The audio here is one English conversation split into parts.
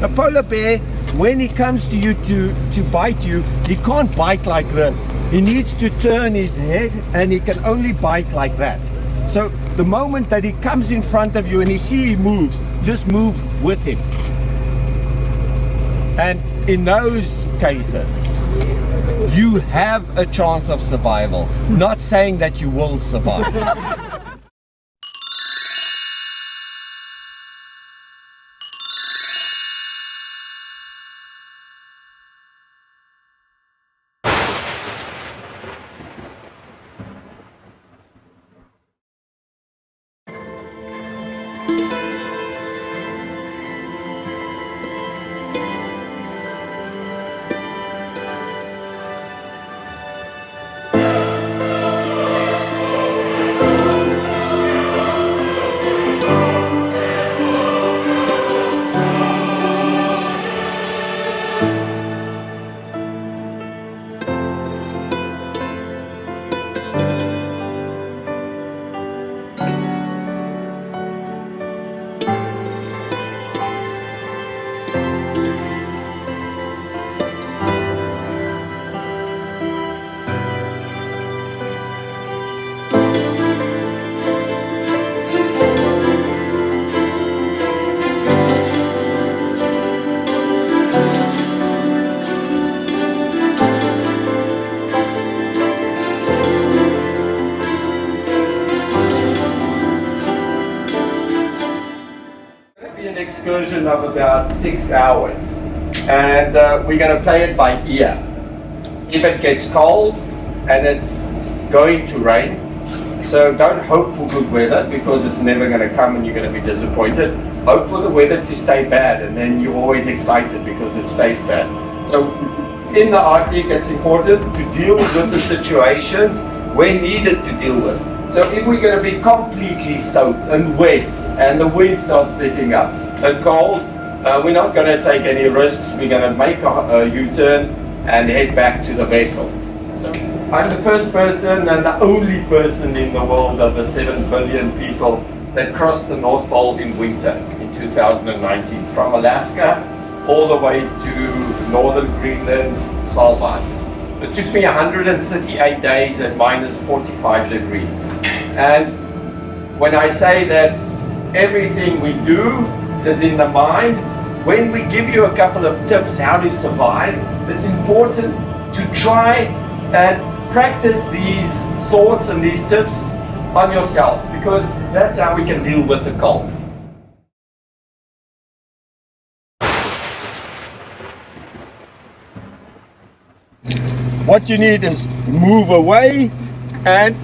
A polar bear, when he comes to you to bite you, he can't bite like this. He needs to turn his head and he can only bite like that. So the moment that he comes in front of you and you see he moves, just move with him. And in those cases, you have a chance of survival. Not saying that you will survive. Excursion of about 6 hours, and we're going to play it by ear. If it gets cold and it's going to rain, so don't hope for good weather because it's never going to come and you're going to be disappointed. Hope for the weather to stay bad and then you're always excited because it stays bad. So in the Arctic it's important to deal with the situations when needed to deal with. So if we're going to be completely soaked and wet and the wind starts picking up and cold, we're not going to take any risks. We're going to make a U-turn and head back to the vessel. So I'm the first person and the only person in the world of the 7 billion people that crossed the North Pole in winter in 2019 from Alaska all the way to northern Greenland, Svalbard. It took me 138 days at minus 45 degrees. And when I say that everything we do is in the mind, when we give you a couple of tips how to survive, it's important to try and practice these thoughts and these tips on yourself, because that's how we can deal with the cold. What you need is move away, and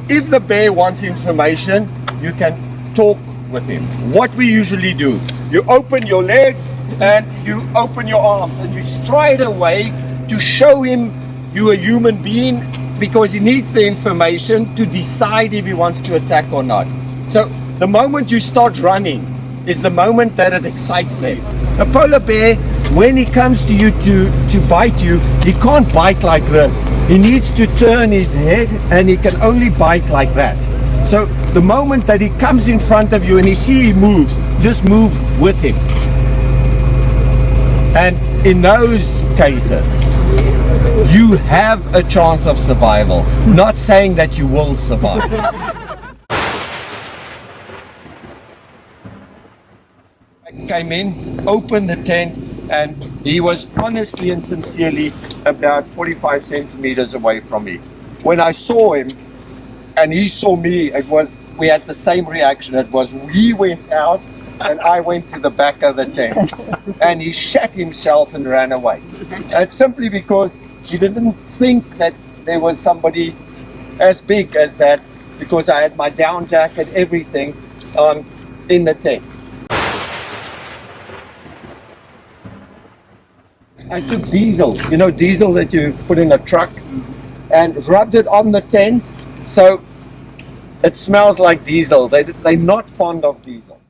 if the bear wants information, you can talk with him. What we usually do, you open your legs and you open your arms and you stride away to show him you're a human being, because he needs the information to decide if he wants to attack or not. So the moment you start running is the moment that it excites them. A polar bear, when he comes to you to bite you, he can't bite like this. He needs to turn his head and he can only bite like that. So the moment that he comes in front of you and you see he moves, just move with him. And in those cases, you have a chance of survival. Not saying that you will survive. I came in, opened the tent, and he was honestly and sincerely about 45 centimeters away from me. When I saw him and he saw me, we had the same reaction. It was he went out and I went to the back of the tent, and he shat himself and ran away. And simply because he didn't think that there was somebody as big as that, because I had my down jacket, everything in the tent. I took diesel, diesel that you put in a truck, and rubbed it on the tent, so it smells like diesel. They're not fond of diesel.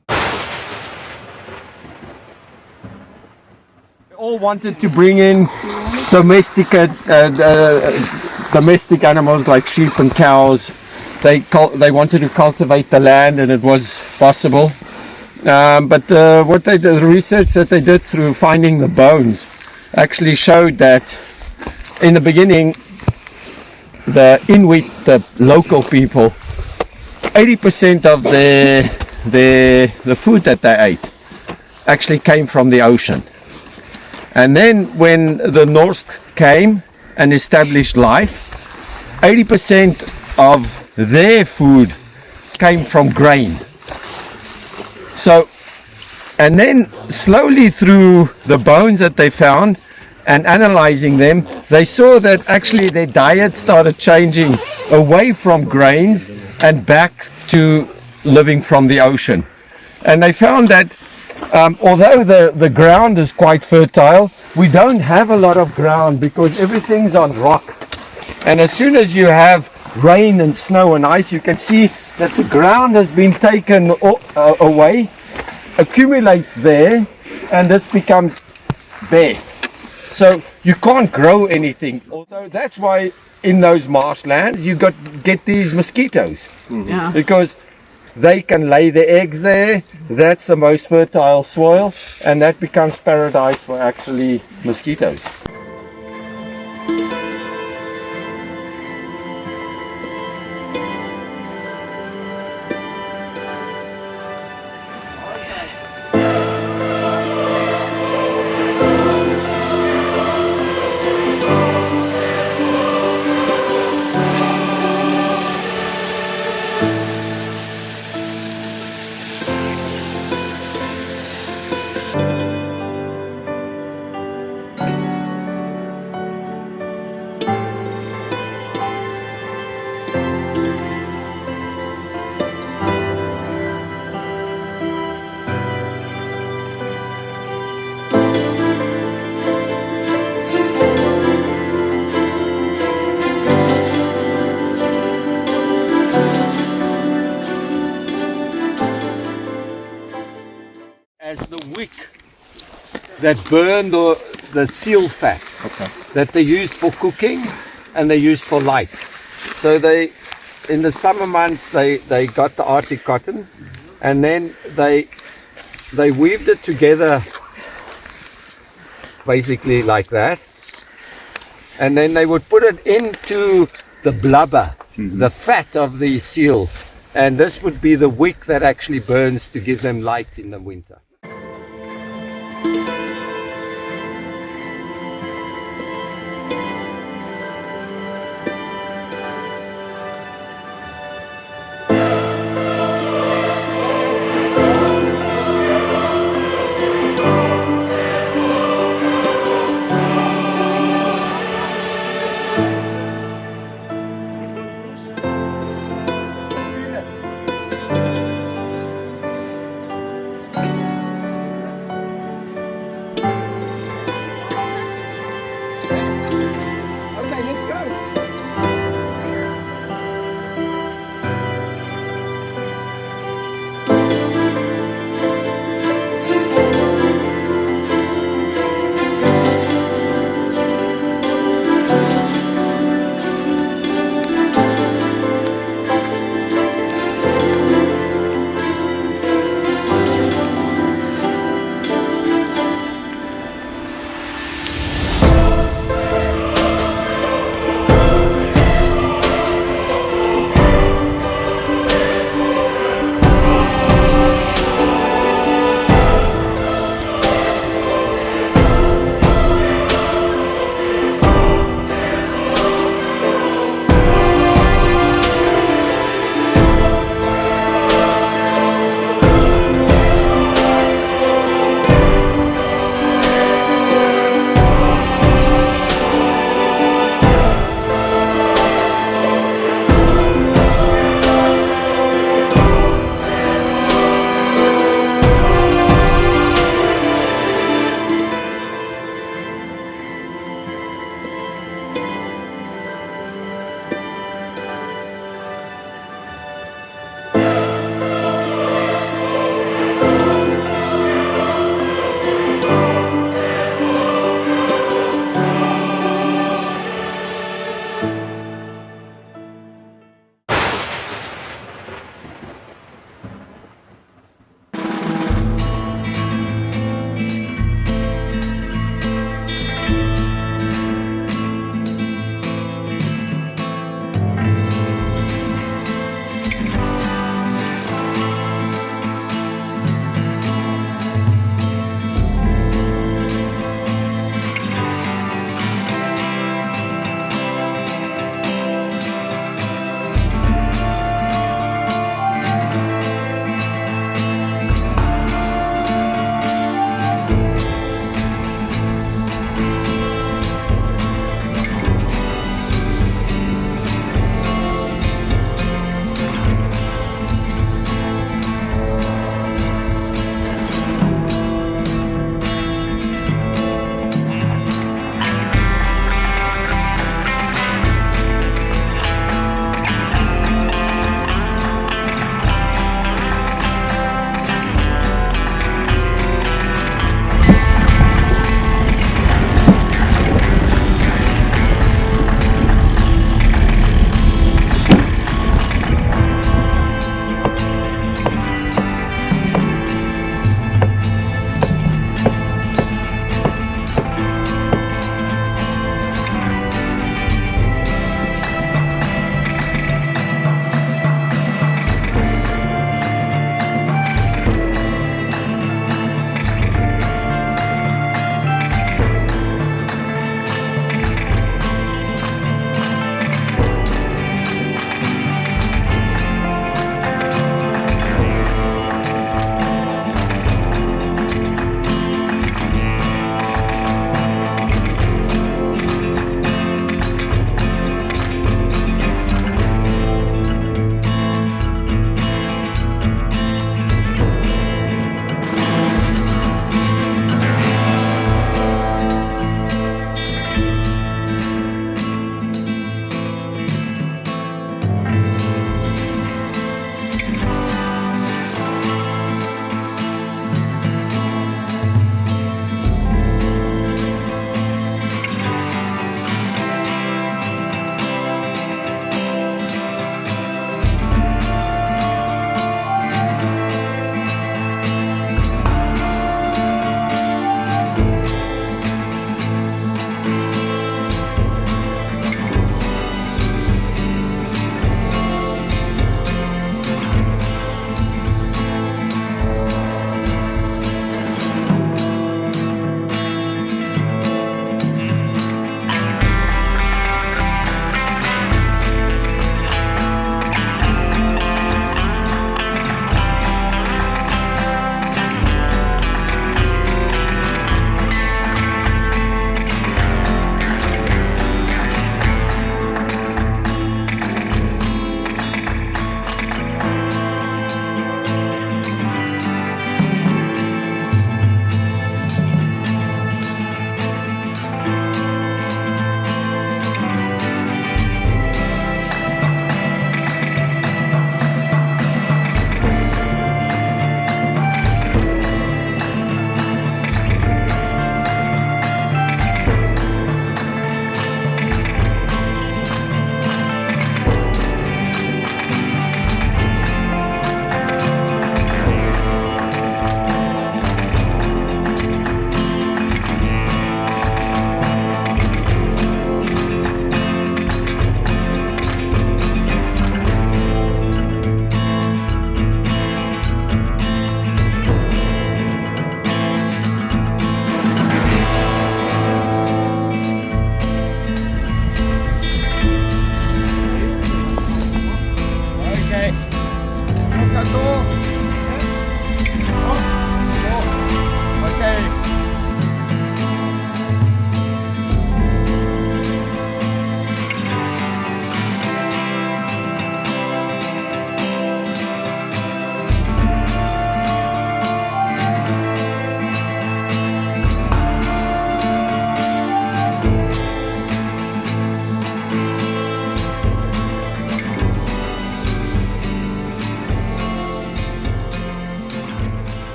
They all wanted to bring in domestic animals like sheep and cows. They wanted to cultivate the land, and it was possible. But what the research that they did through finding the bones actually showed that in the beginning, the Inuit, the local people, 80% of the food that they ate actually came from the ocean. And then when the Norse came and established life, 80% of their food came from grain. So, and then slowly through the bones that they found and analyzing them, they saw that actually their diet started changing away from grains and back to living from the ocean. And they found that although the ground is quite fertile, we don't have a lot of ground because everything's on rock. And as soon as you have rain and snow and ice, you can see that the ground has been taken away, accumulates there, and this becomes bare. So you can't grow anything. Also, that's why in those marshlands you get these mosquitoes. Yeah. Because they can lay their eggs there. That's the most fertile soil, and that becomes paradise for actually mosquitoes. As the wick that burned the seal fat that they used for cooking and they used for light. So they, in the summer months, they got the Arctic cotton and then they weaved it together basically like that, and then they would put it into the blubber, the fat of the seal, and this would be the wick that actually burns to give them light in the winter.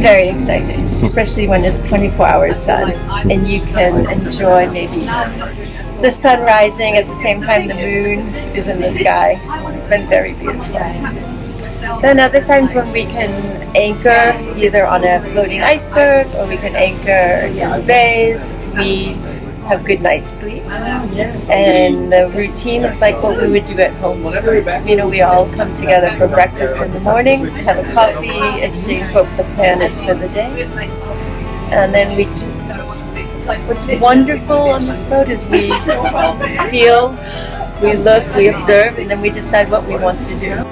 very excited, especially when it's 24 hours sun and you can enjoy maybe the sun rising at the same time the moon is in the sky. It's been very beautiful. Then other times when we can anchor either on a floating iceberg or we can anchor in bays, we have good night's sleeps. And the routine is like what we would do at home. You know, we all come together for breakfast in the morning, have a coffee, exchange what the plan is for the day. And then we just, what's wonderful on this boat is we feel, we look, we observe, and then we decide what we want to do.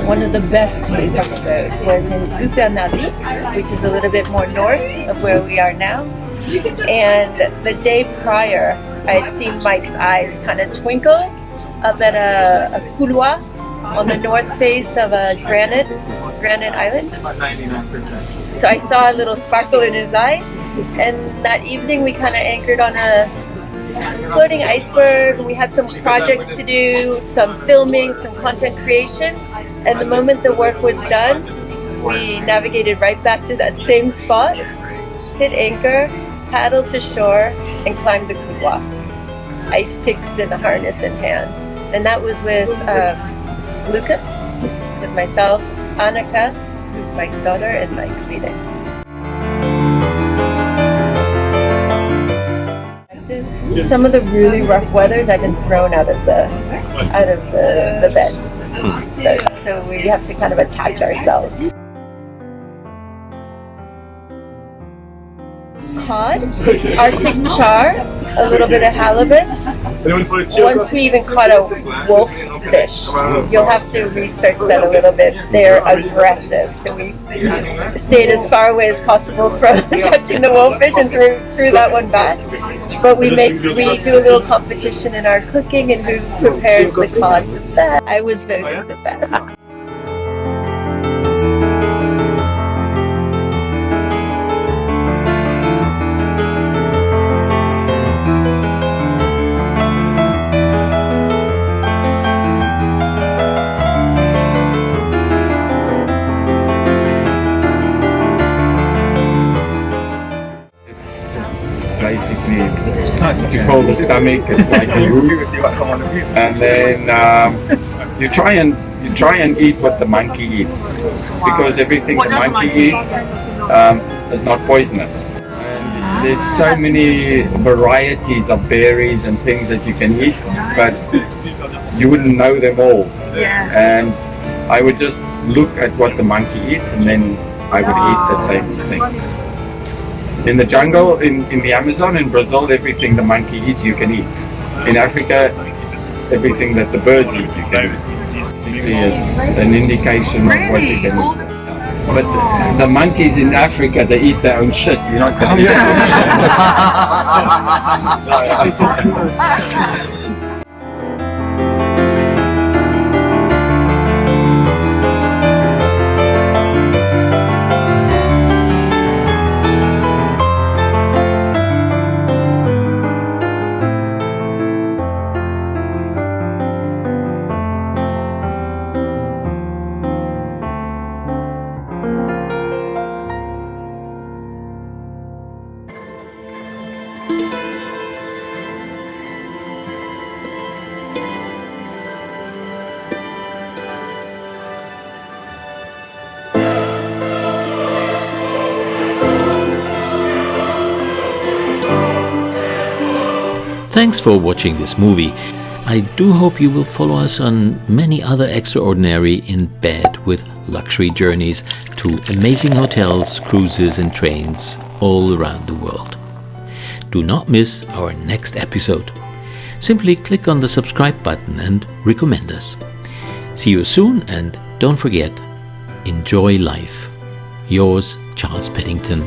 One of the best days on the boat was in Upernavik, which is a little bit more north of where we are now. And the day prior, I had seen Mike's eyes kind of twinkle up at a couloir on the north face of a granite island. So I saw a little sparkle in his eye. And that evening we kind of anchored on a floating iceberg. We had some projects to do, some filming, some content creation. And the moment the work was done, we navigated right back to that same spot, hit anchor, paddled to shore, and climbed the couloir. Ice picks and a harness in hand. And that was with Lucas, with myself, Annika, who's Mike's daughter, and Mike Vide. Some of the really rough weathers, I've been thrown out of the bed. So we have to kind of attach ourselves. Cod, Arctic char, a little bit of halibut. Once we even caught a wolf fish. You'll have to research that a little bit. They're aggressive, so we stayed as far away as possible from touching the wolf fish and threw that one back. But we do a little competition in our cooking and who prepares the cod the best. I was voted the best. Basically, you fold the stomach, it's like a root, and then you try and eat what the monkey eats, because everything the monkey eats is not poisonous. And there's so many varieties of berries and things that you can eat, but you wouldn't know them all. And I would just look at what the monkey eats, and then I would eat the same thing. In the jungle, in the Amazon, in Brazil, everything the monkey eats, you can eat. In Africa, everything that the birds eat, you can eat. Basically, it's an indication of what you can eat. But the monkeys in Africa, they eat their own shit. You're not going to eat their shit. Thanks for watching this movie. I do hope you will follow us on many other extraordinary in bed with luxury journeys to amazing hotels, cruises and trains all around the world. Do not miss our next episode. Simply click on the subscribe button and recommend us. See you soon, and don't forget, enjoy life. Yours, Charles Peddington.